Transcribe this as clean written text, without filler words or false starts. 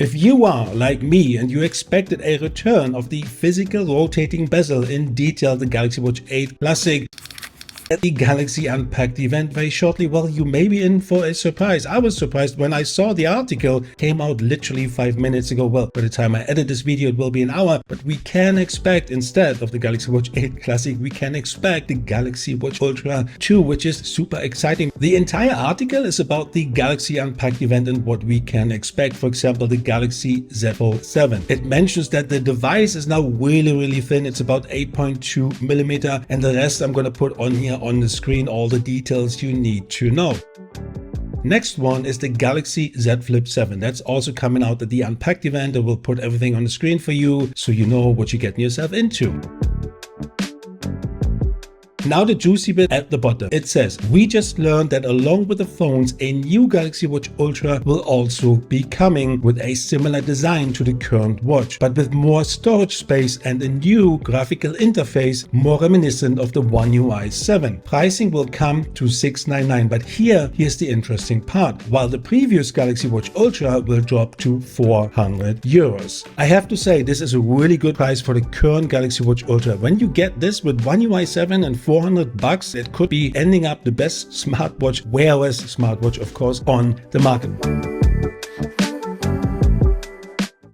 If you are like me and you expected a return of the physical rotating bezel in detail, the Galaxy Watch 8 Classic at the Galaxy Unpacked event very shortly, well, you may be in for a surprise. I was surprised when I saw the article came out literally 5 minutes ago. Well, by the time I edit this video, it will be an hour, but we can expect, instead of the Galaxy Watch 8 Classic, we can expect the Galaxy Watch Ultra 2, which is super exciting. The entire article is about the Galaxy Unpacked event and what we can expect. For example, the Galaxy Z Fold 7. It mentions that the device is now really thin. It's about 8.2 millimeter, and the rest I'm going to put on here on the screen, all the details you need to know. Next one is the Galaxy Z Flip 7. That's also coming out at the Unpacked event. I will put everything on the screen for you so you know what you're getting yourself into. Now the juicy bit at the bottom. It says, we just learned that along with the phones, a new Galaxy Watch Ultra will also be coming with a similar design to the current watch, but with more storage space and a new graphical interface more reminiscent of the One UI 7. Pricing will come to $699, but here's the interesting part. While the previous Galaxy Watch Ultra will drop to 400 euros. I have to say, this is a really good price for the current Galaxy Watch Ultra. When you get this with One UI 7 and $400, it could be ending up the best smartwatch, wear-OS smartwatch, of course, on the market.